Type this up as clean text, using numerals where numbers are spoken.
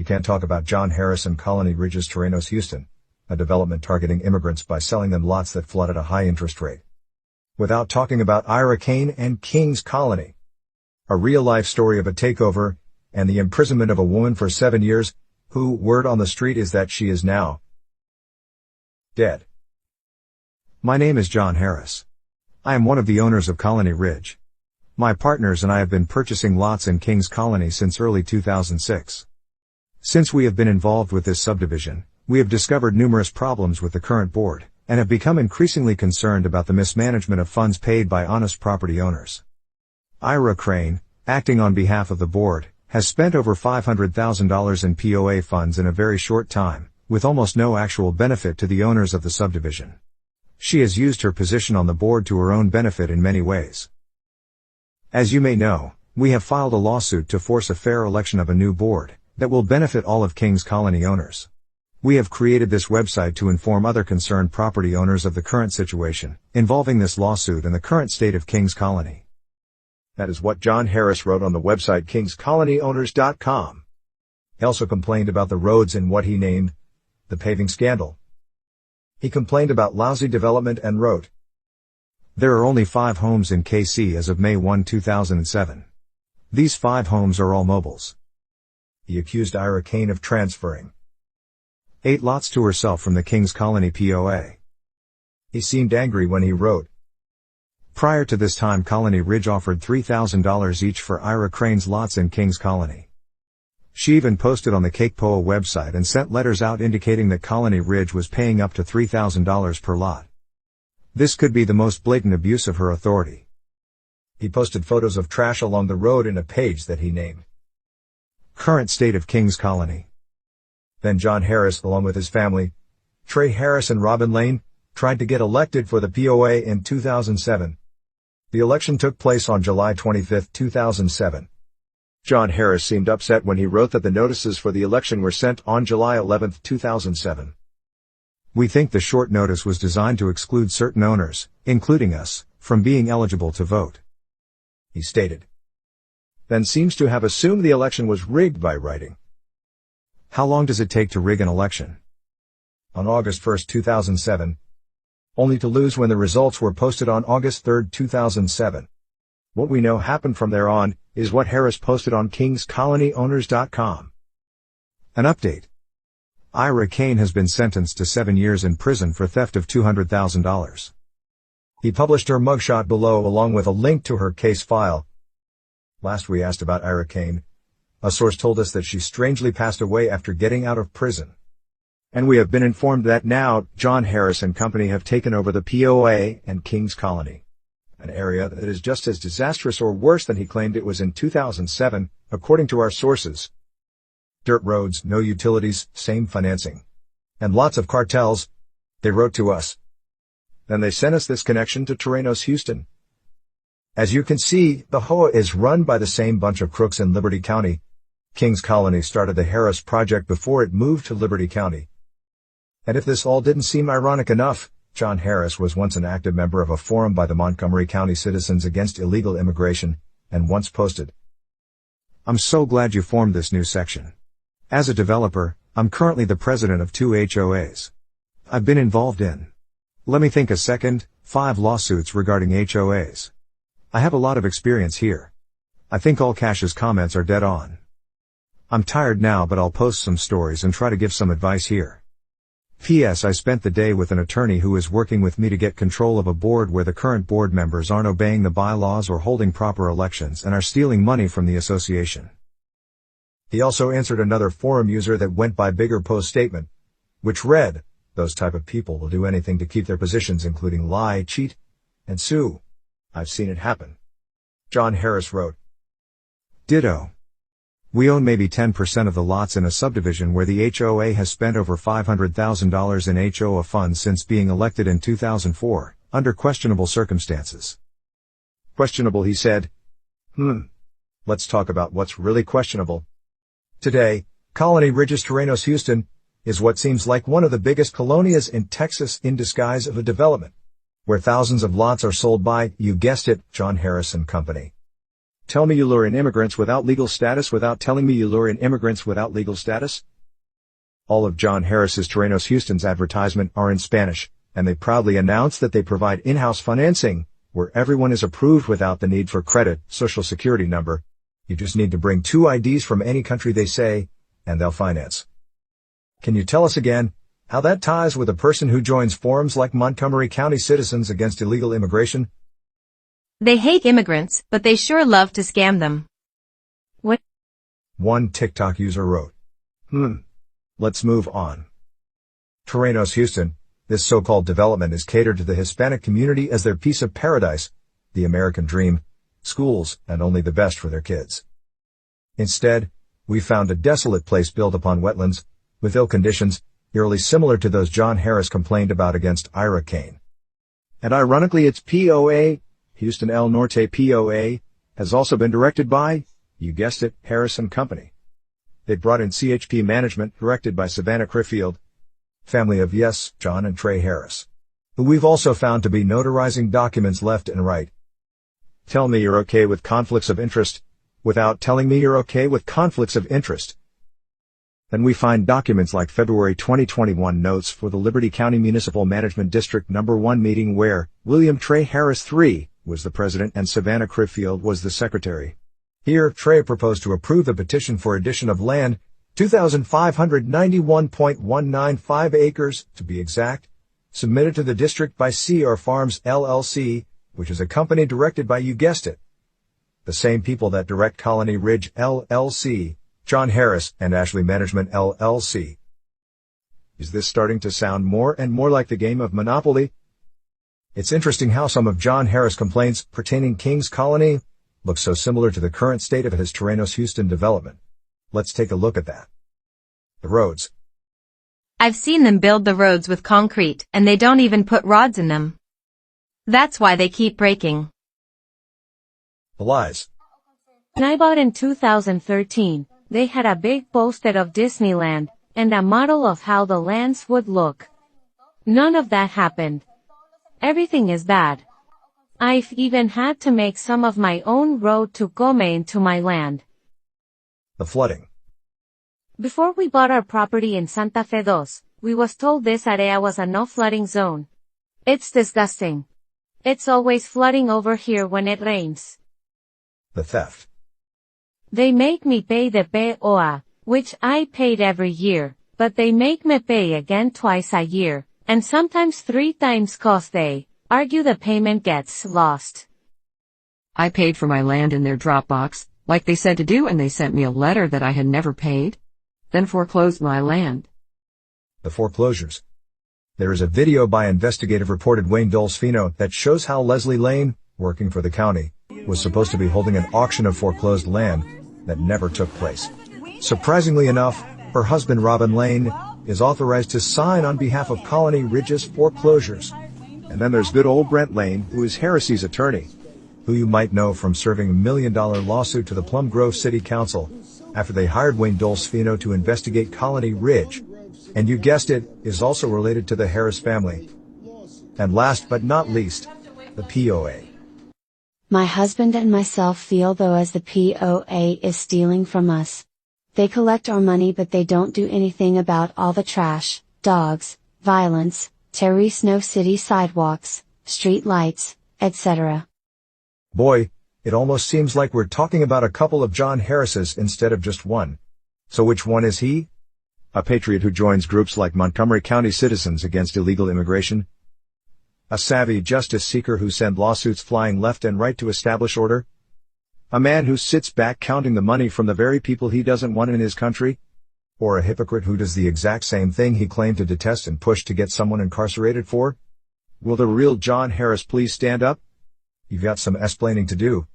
You can't talk about John Harris and Colony Ridge's Terrenos Houston, a development targeting immigrants by selling them lots that flood at a high interest rate, without talking about Ira Kane and King's Colony. A real-life story of a takeover, and the imprisonment of a woman for 7 years, who, word on the street is that she is now dead. My name is John Harris. I am one of the owners of Colony Ridge. My partners and I have been purchasing lots in King's Colony since early 2006. Since we have been involved with this subdivision, we have discovered numerous problems with the current board, and have become increasingly concerned about the mismanagement of funds paid by honest property owners. Ira Crane, acting on behalf of the board, has spent over $500,000 in POA funds in a very short time, with almost no actual benefit to the owners of the subdivision. She has used her position on the board to her own benefit in many ways. As you may know, we have filed a lawsuit to force a fair election of a new board that will benefit all of King's Colony owners. We have created this website to inform other concerned property owners of the current situation involving this lawsuit and the current state of King's Colony. That is what John Harris wrote on the website kingscolonyowners.com. He also complained about the roads in what he named the paving scandal. He complained about lousy development and wrote, "There are only 5 homes in KC as of May 1, 2007. These 5 homes are all mobiles." He accused Ira Kane of transferring 8 lots to herself from the King's Colony POA. He seemed angry when he wrote, "Prior to this time Colony Ridge offered $3,000 each for Ira Crane's lots in King's Colony. She even posted on the CakePoa website and sent letters out indicating that Colony Ridge was paying up to $3,000 per lot. This could be the most blatant abuse of her authority." He posted photos of trash along the road in a page that he named Current State of King's Colony. Then John Harris, along with his family, Trey Harris and Robin Lane, tried to get elected for the POA in 2007. The election took place on July 25, 2007. John Harris seemed upset when he wrote that the notices for the election were sent on July 11, 2007. "We think the short notice was designed to exclude certain owners, including us, from being eligible to vote," he stated. Then seems to have assumed the election was rigged by writing, "How long does it take to rig an election?" On August 1, 2007, only to lose when the results were posted on August 3, 2007. What we know happened from there on is what Harris posted on kingscolonyowners.com. An update. Ira Kane has been sentenced to 7 years in prison for theft of $200,000. He published her mugshot below along with a link to her case file. Last we asked about Ira Kane, a source told us that she strangely passed away after getting out of prison. And we have been informed that now John Harris and company have taken over the POA and King's Colony, an area that is just as disastrous or worse than he claimed it was in 2007, according to our sources. Dirt roads, no utilities, same financing, and lots of cartels, they wrote to us. Then they sent us this connection to Terrenos Houston. As you can see, the HOA is run by the same bunch of crooks in Liberty County. King's Colony started the Harris Project before it moved to Liberty County. And if this all didn't seem ironic enough, John Harris was once an active member of a forum by the Montgomery County Citizens Against Illegal Immigration, and once posted, "I'm so glad you formed this new section. As a developer, I'm currently the president of 2 HOAs. I've been involved in, let me think a second, 5 lawsuits regarding HOAs. I have a lot of experience here. I think all Cash's comments are dead on. I'm tired now, but I'll post some stories and try to give some advice here. P.S. I spent the day with an attorney who is working with me to get control of a board where the current board members aren't obeying the bylaws or holding proper elections and are stealing money from the association." He also answered another forum user that went by Bigger Post statement, which read, "Those type of people will do anything to keep their positions, including lie, cheat, and sue. I've seen it happen." John Harris wrote, "Ditto. We own maybe 10% of the lots in a subdivision where the HOA has spent over $500,000 in HOA funds since being elected in 2004, under questionable circumstances." Questionable, he said. Let's talk about what's really questionable. Today, Colony Ridge's Terrenos Houston is what seems like one of the biggest colonias in Texas in disguise of a development, where thousands of lots are sold by, you guessed it, John Harris and Company. Tell me you lure in immigrants without legal status without telling me you lure in immigrants without legal status? All of John Harris's Terrenos Houston's advertisement are in Spanish, and they proudly announce that they provide in-house financing, where everyone is approved without the need for credit, social security number. You just need to bring 2 IDs from any country they say, and they'll finance. Can you tell us again how that ties with a person who joins forums like Montgomery County Citizens Against Illegal Immigration? They hate immigrants, but they sure love to scam them. What? One TikTok user wrote. Let's move on. Terrenos Houston, this so-called development is catered to the Hispanic community as their piece of paradise, the American dream, schools, and only the best for their kids. Instead, we found a desolate place built upon wetlands, with ill conditions, eerily similar to those John Harris complained about against Ira Kane. And ironically its POA, Houston El Norte POA, has also been directed by, you guessed it, Harris and Company. They brought in CHP management, directed by Savannah Criffield, family of yes, John and Trey Harris, who we've also found to be notarizing documents left and right. Tell me you're okay with conflicts of interest, without telling me you're okay with conflicts of interest. Then we find documents like February 2021 notes for the Liberty County Municipal Management District No. 1 meeting where William Trey Harris III was the president and Savannah Criffield was the secretary. Here, Trey proposed to approve the petition for addition of land, 2,591.195 acres, to be exact, submitted to the district by CR Farms LLC, which is a company directed by, you guessed it, the same people that direct Colony Ridge LLC, John Harris, and Ashley Management LLC. Is this starting to sound more and more like the game of Monopoly? It's interesting how some of John Harris' complaints pertaining King's Colony look so similar to the current state of his Terrenos Houston development. Let's take a look at that. The roads. I've seen them build the roads with concrete, and they don't even put rods in them. That's why they keep breaking. The lies. When I bought in 2013, they had a big poster of Disneyland, and a model of how the lands would look. None of that happened. Everything is bad. I've even had to make some of my own road to come into my land. The flooding. Before we bought our property in Santa Fe 2, we was told this area was a no flooding zone. It's disgusting. It's always flooding over here when it rains. The theft. They make me pay the POA, which I paid every year, but they make me pay again twice a year, and sometimes 3 times 'cause they argue the payment gets lost. I paid for my land in their Dropbox, like they said to do, and they sent me a letter that I had never paid, then foreclosed my land. The foreclosures. There is a video by investigative reporter Wayne Dolcefino that shows how Leslie Lane, working for the county, was supposed to be holding an auction of foreclosed land that never took place. Surprisingly enough, her husband Robin Lane is authorized to sign on behalf of Colony Ridge's foreclosures. And then there's good old Brent Lane, who is Harris's attorney, who you might know from serving a $1 million lawsuit to the Plum Grove City Council after they hired Wayne Dolcefino to investigate Colony Ridge. And you guessed it, is also related to the Harris family. And last but not least, the POA. My husband and myself feel though as the POA is stealing from us. They collect our money but they don't do anything about all the trash, dogs, violence, Terrenos City sidewalks, street lights, etc. Boy, it almost seems like we're talking about a couple of John Harrises instead of just one. So which one is he? A patriot who joins groups like Montgomery County Citizens Against Illegal Immigration? A savvy justice seeker who sends lawsuits flying left and right to establish order? A man who sits back counting the money from the very people he doesn't want in his country? Or a hypocrite who does the exact same thing he claimed to detest and push to get someone incarcerated for? Will the real John Harris please stand up? You've got some explaining to do.